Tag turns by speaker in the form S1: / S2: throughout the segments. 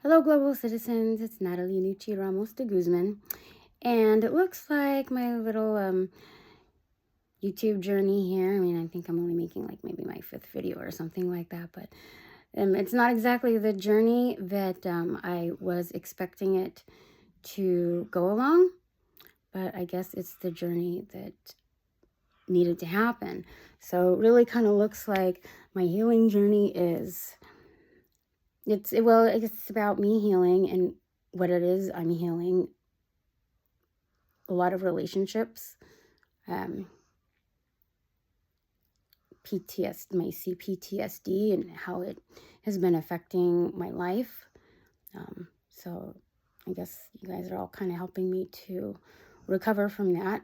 S1: Hello, global citizens. It's Natalie Nucci Ramos de Guzman. And it looks like my little YouTube journey here. I mean, I think I'm only making like maybe my 5th video or something like that. But it's not exactly the journey that I was expecting it to go along. But I guess it's the journey that needed to happen. So it really kind of looks like my healing journey is... It's about me healing and what it is I'm healing. A lot of relationships, PTSD and how it has been affecting my life. So I guess you guys are all kind of helping me to recover from that.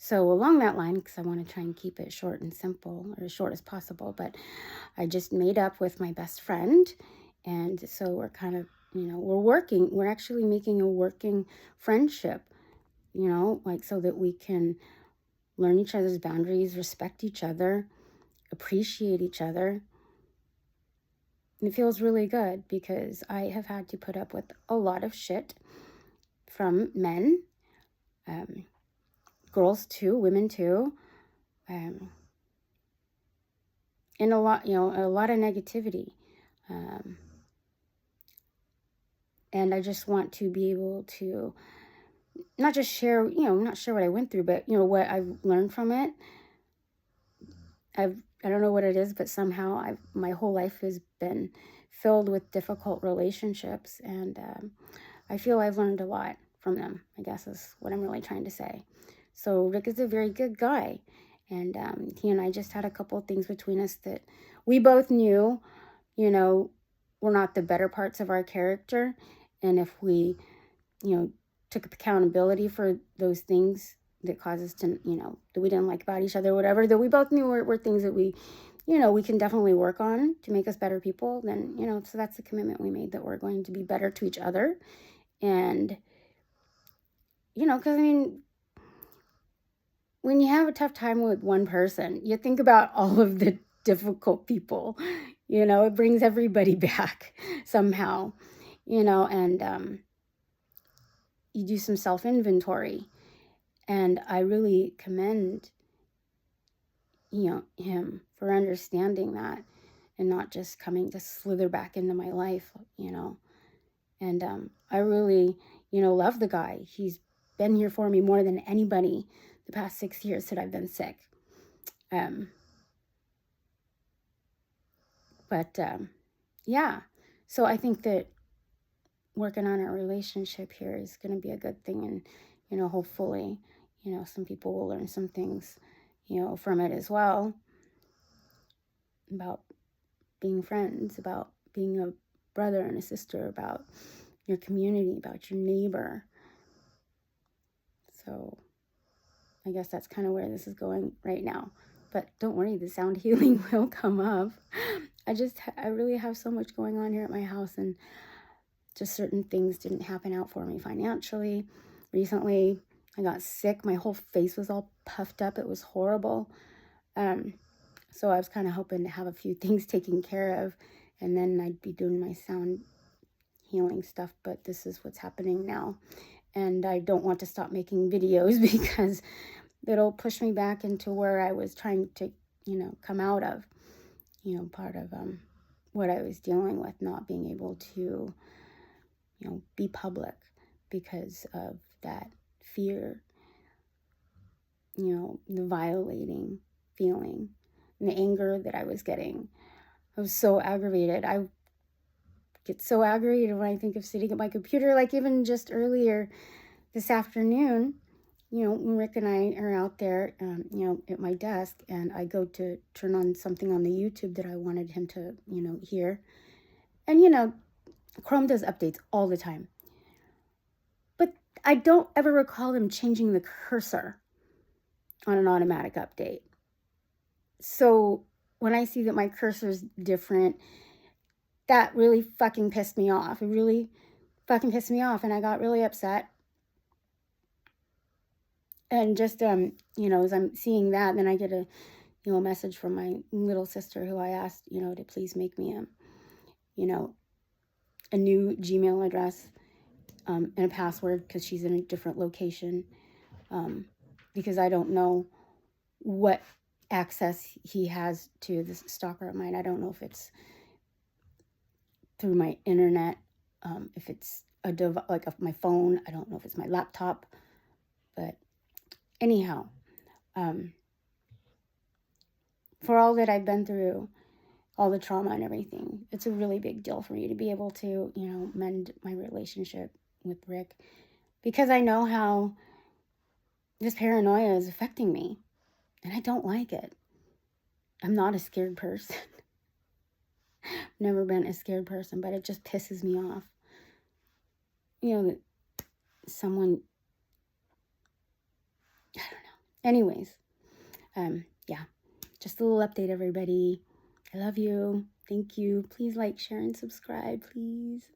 S1: So along that line, because I want to try and keep it short and simple, or as short as possible, but I just made up with my best friend. And so we're kind of, we're actually making a working friendship, like so that we can learn each other's boundaries, respect each other, appreciate each other. And it feels really good because I have had to put up with a lot of shit from men, girls too, women too, and a lot of negativity. And I just want to be able to not just share, not share what I went through, but, what I've learned from it. I don't know what it is, but somehow my whole life has been filled with difficult relationships. And I feel I've learned a lot from them, I guess is what I'm really trying to say. So Rick is a very good guy. And he and I just had a couple of things between us that we both knew, were not the better parts of our character. And if we, took accountability for those things that caused us to, that we didn't like about each other, whatever, that we both knew were things that we, we can definitely work on to make us better people, then, so that's the commitment we made, that we're going to be better to each other. And, because, I mean, when you have a tough time with one person, you think about all of the difficult people, it brings everybody back somehow, and you do some self-inventory. And I really commend, him for understanding that and not just coming to slither back into my life, And I really, love the guy. He's been here for me more than anybody the past 6 years that I've been sick. Yeah. So I think that working on our relationship here is going to be a good thing. And, hopefully, some people will learn some things, from it as well, about being friends, about being a brother and a sister, about your community, about your neighbor. So I guess that's kind of where this is going right now. But don't worry, the sound healing will come up. I really have so much going on here at my house, and just certain things didn't happen out for me financially. Recently, I got sick. My whole face was all puffed up. It was horrible. So I was kind of hoping to have a few things taken care of, and then I'd be doing my sound healing stuff. But this is what's happening now. And I don't want to stop making videos because it'll push me back into where I was trying to, come out of, part of what I was dealing with, not being able to, be public because of that fear, the violating feeling and the anger that I was getting. I was so aggravated. I get so aggravated when I think of sitting at my computer, like even just earlier this afternoon, Rick and I are out there, at my desk, and I go to turn on something on the YouTube that I wanted him to, hear. And, Chrome does updates all the time. But I don't ever recall him changing the cursor on an automatic update. So when I see that my cursor's different, that really fucking pissed me off. It really fucking pissed me off, and I got really upset. And just, as I'm seeing that, then I get a message from my little sister who I asked, to please make me a new Gmail address and a password because she's in a different location, because I don't know what access he has to this stalker of mine. I don't know if it's through my internet, if it's like my phone. I don't know if it's my laptop, but anyhow, for all that I've been through, all the trauma and everything, it's a really big deal for me to be able to, mend my relationship with Rick, because I know how this paranoia is affecting me, and I don't like it. I'm not a scared person. Never been a scared person, but it just pisses me off. That someone, I don't know. Anyways, yeah, just a little update, everybody. I love you. Thank you. Please like, share, and subscribe, please.